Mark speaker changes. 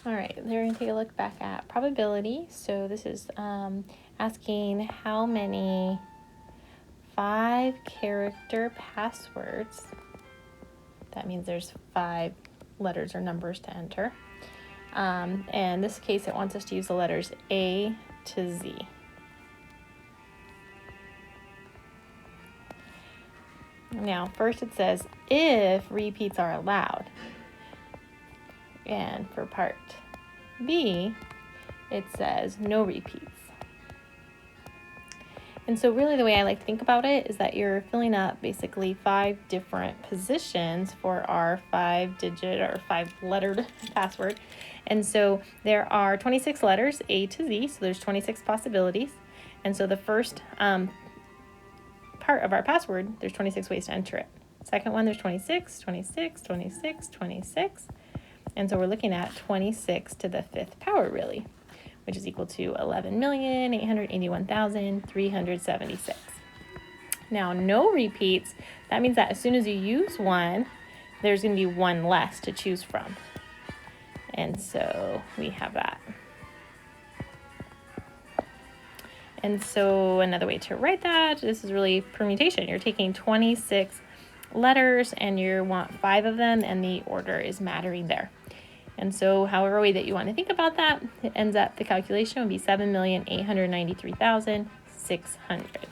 Speaker 1: All right, they're going to take a look back at probability. So this is asking how many 5-character passwords, that means there's 5 letters or numbers to enter. And in this case, it wants us to use the letters A to Z. Now, first it says, if repeats are allowed. And for part B, it says no repeats. And so really the way I like to think about it is that you're filling up basically 5 different positions for our 5-digit or 5-lettered password. And so there are 26 letters, A to Z, so there's 26 possibilities. And so the first part of our password, there's 26 ways to enter it. Second one, there's 26, 26, 26, 26. And so we're looking at 26 to the 5th power, really, which is equal to 11,881,376. Now, no repeats, that means that as soon as you use one, there's going to be one less to choose from. And so we have that. And so another way to write that, this is really permutation. You're taking 26 letters and you want 5 of them, and the order is mattering there. And so however way that you want to think about that, it ends up, the calculation would be 7,893,600.